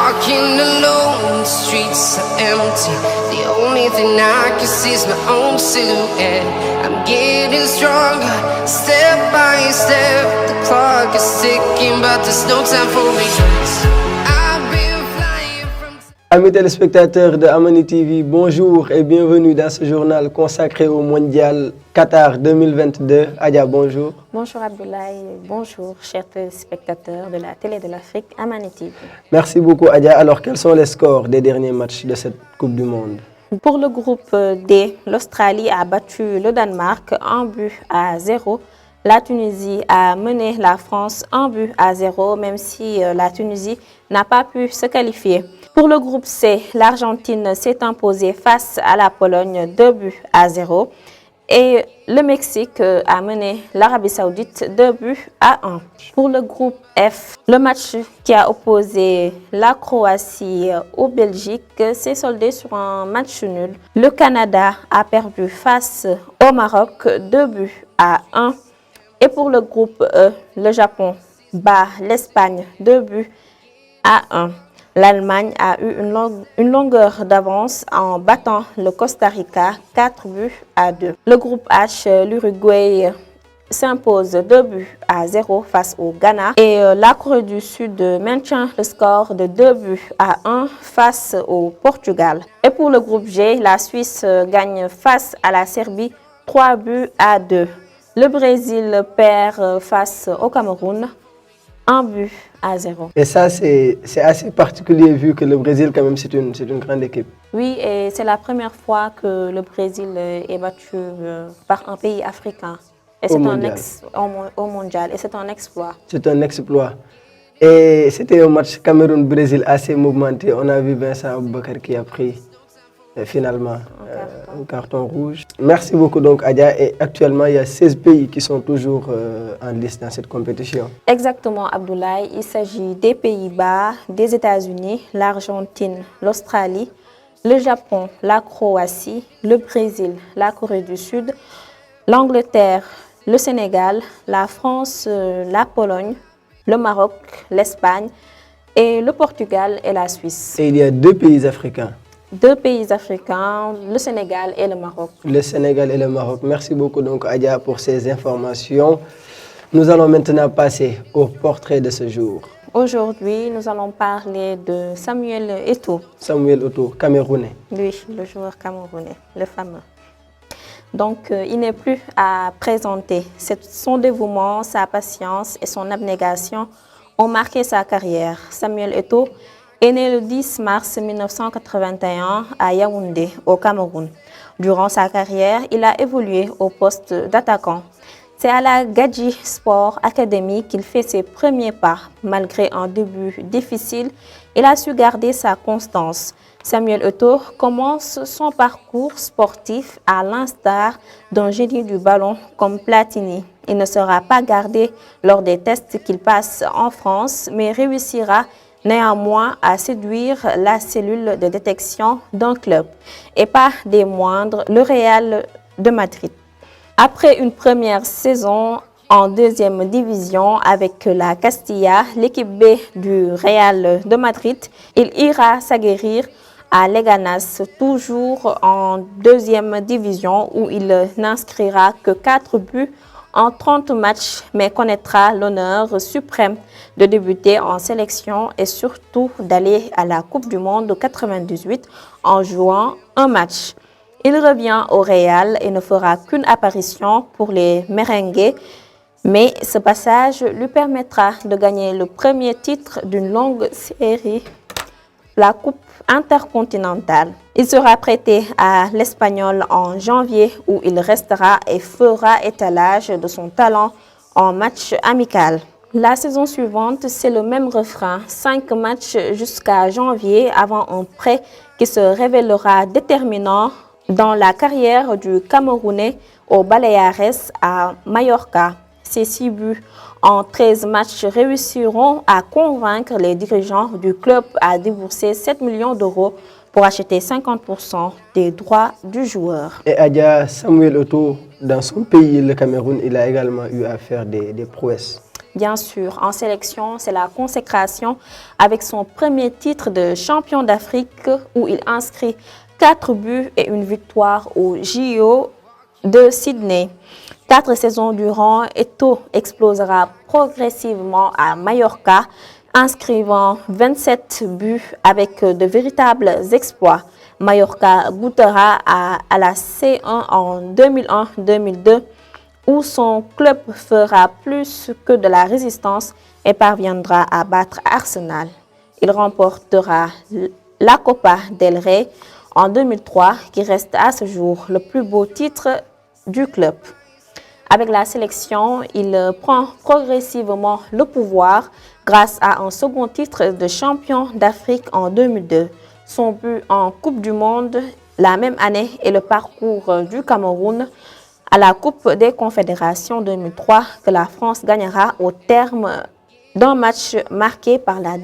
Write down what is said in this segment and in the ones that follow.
walking alone, the streets are empty. The only thing I can see is my own silhouette. I'm getting stronger, step by step. The clock is ticking, but there's no time for regrets. I've been flying from... Amis téléspectateurs de Amani TV, bonjour et bienvenue dans ce journal consacré au Mondial Qatar 2022. Adja, bonjour. Bonjour Abdoulaye, bonjour chers téléspectateurs de la télé de l'Afrique, Amani TV. Merci beaucoup Adja. Alors quels sont les scores des derniers matchs de cette Coupe du Monde? Pour le groupe D, l'Australie a battu le Danemark 1-0. La Tunisie a mené la France 1-0, même si la Tunisie n'a pas pu se qualifier. Pour le groupe C, l'Argentine s'est imposée face à la Pologne 2-0. Et le Mexique a mené l'Arabie Saoudite 2-1. Pour le groupe F, le match qui a opposé la Croatie au Belgique s'est soldé sur un match nul. Le Canada a perdu face au Maroc 2-1. Et pour le groupe E, le Japon bat l'Espagne 2-1. L'Allemagne a eu une longueur d'avance en battant le Costa Rica 4-2. Le groupe H, l'Uruguay s'impose 2-0 face au Ghana. Et la Corée du Sud maintient le score de 2-1 face au Portugal. Et pour le groupe G, la Suisse gagne face à la Serbie 3-2. Le Brésil perd face au Cameroun 1-0. Et ça, c'est assez particulier vu que le Brésil, quand même, c'est une grande équipe. Oui, et c'est la première fois que le Brésil est battu par un pays africain. Et au mondial. Au mondial. Et c'est un exploit. C'est un exploit. Et c'était un match Cameroun-Brésil assez mouvementé. On a vu Vincent Aboubakar qui a pris finalement un carton rouge. Merci beaucoup donc Adja. Et actuellement, il y a 16 pays qui sont toujours en liste dans cette compétition. Exactement Abdoulaye. Il s'agit des Pays-Bas, des États-Unis, l'Argentine, l'Australie, le Japon, la Croatie, le Brésil, la Corée du Sud, l'Angleterre, le Sénégal, la France, la Pologne, le Maroc, l'Espagne et le Portugal et la Suisse. Et il y a 2 pays africains. 2 pays africains, le Sénégal et le Maroc. Le Sénégal et le Maroc. Merci beaucoup donc Adja pour ces informations. Nous allons maintenant passer au portrait de ce jour. Aujourd'hui, nous allons parler de Samuel Eto'o. Samuel Eto'o, camerounais. Oui, le joueur camerounais, le fameux. Donc, il n'est plus à présenter. Son dévouement, sa patience et son abnégation ont marqué sa carrière. Samuel Eto'o est né le 10 mars 1981 à Yaoundé, au Cameroun. Durant sa carrière, il a évolué au poste d'attaquant. C'est à la Gadji Sport Academy qu'il fait ses premiers pas. Malgré un début difficile, il a su garder sa constance. Samuel Eto'o commence son parcours sportif à l'instar d'un génie du ballon comme Platini. Il ne sera pas gardé lors des tests qu'il passe en France, mais réussira néanmoins à séduire la cellule de détection d'un club, et pas des moindres, le Real de Madrid. Après une première saison en deuxième division avec la Castilla, l'équipe B du Real de Madrid, il ira s'aguerrir à Leganés, toujours en deuxième division, où il n'inscrira que 4 buts en 30 matchs, mais connaîtra l'honneur suprême de débuter en sélection et surtout d'aller à la Coupe du Monde de 98 en jouant un match. Il revient au Real et ne fera qu'une apparition pour les Merengues, mais ce passage lui permettra de gagner le premier titre d'une longue série, la Coupe intercontinentale. Il sera prêté à l'Espagnol en janvier où il restera et fera étalage de son talent en match amical. La saison suivante, c'est le même refrain, 5 matchs jusqu'à janvier avant un prêt qui se révélera déterminant dans la carrière du Camerounais au Baleares à Mallorca. Ses 6 buts en 13 matchs réussiront à convaincre les dirigeants du club à débourser 7 millions d'euros pour acheter 50% des droits du joueur. Et Adja, Samuel Eto'o, dans son pays, le Cameroun, il a également eu à faire des prouesses. Bien sûr, en sélection, c'est la consécration avec son premier titre de champion d'Afrique où il inscrit 4 buts et une victoire au JO de Sydney. 4 saisons durant, Eto'o explosera progressivement à Mallorca, inscrivant 27 buts avec de véritables exploits. Mallorca goûtera à la C1 en 2001-2002, où son club fera plus que de la résistance et parviendra à battre Arsenal. Il remportera la Copa del Rey en 2003, qui reste à ce jour le plus beau titre du club. Avec la sélection, il prend progressivement le pouvoir grâce à un second titre de champion d'Afrique en 2002. Son but en Coupe du Monde la même année et le parcours du Cameroun à la Coupe des Confédérations 2003 que la France gagnera au terme d'un match marqué par la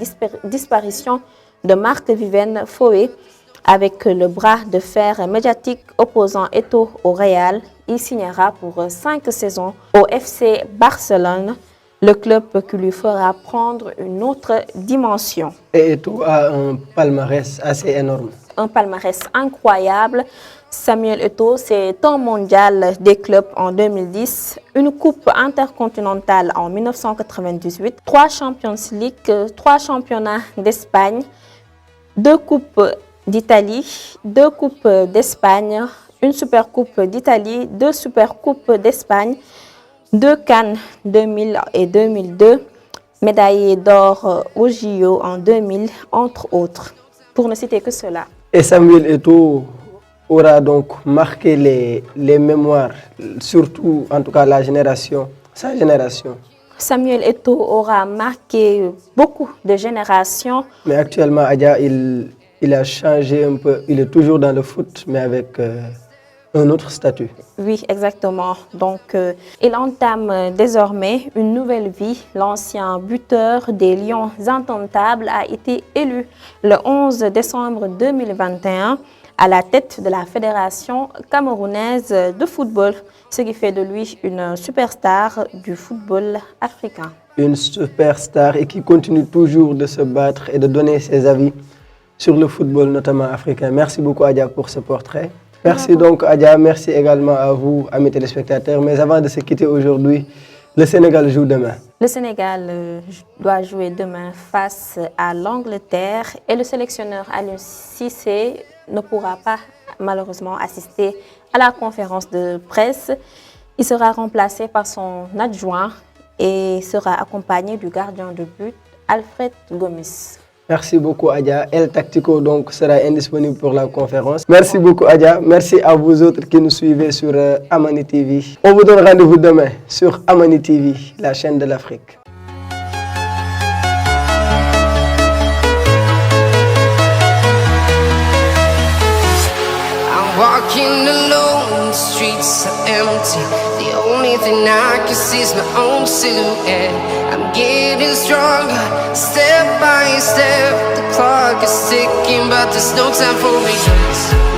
disparition de Marc-Vivien Foé. Avec le bras de fer médiatique opposant Eto'o au Real, il signera pour 5 saisons au FC Barcelone, le club qui lui fera prendre une autre dimension. Et Eto'o a un palmarès assez énorme. Un palmarès incroyable. Samuel Eto'o, c'est un mondial des clubs en 2010, une coupe intercontinentale en 1998, 3 Champions League, 3 championnats d'Espagne, 2 coupes d'Italie, 2 coupes d'Espagne, une Supercoupe d'Italie, 2 Supercoupes d'Espagne, 2 Cannes 2000 et 2002, médaillé d'or au JO en 2000, entre autres, pour ne citer que cela. Et Samuel Eto'o aura donc marqué les mémoires, surtout en tout cas sa génération. Samuel Eto'o aura marqué beaucoup de générations. Mais actuellement, Adja, il a changé un peu. Il est toujours dans le foot, mais avec un autre statut. Oui, exactement. Donc, il entame désormais une nouvelle vie. L'ancien buteur des Lions indomptables a été élu le 11 décembre 2021 à la tête de la Fédération camerounaise de football, ce qui fait de lui une superstar du football africain. Une superstar et qui continue toujours de se battre et de donner ses avis sur le football, notamment africain. Merci beaucoup, Adja, pour ce portrait. Merci donc, Adja. Merci également à vous, amis téléspectateurs. Mais avant de se quitter aujourd'hui, le Sénégal joue demain. Le Sénégal doit jouer demain face à l'Angleterre et le sélectionneur Aliou Cissé ne pourra pas malheureusement assister à la conférence de presse. Il sera remplacé par son adjoint et sera accompagné du gardien de but, Alfred Gomis. Merci beaucoup, Adja. El Tactico donc sera indisponible pour la conférence. Merci beaucoup, Adja. Merci à vous autres qui nous suivez sur Amani TV. On vous donne rendez-vous demain sur Amani TV, la chaîne de l'Afrique. Walking alone, the streets are empty. The only thing I can see is my own silhouette. I'm getting stronger, step by step. The clock is ticking, but there's no time for me.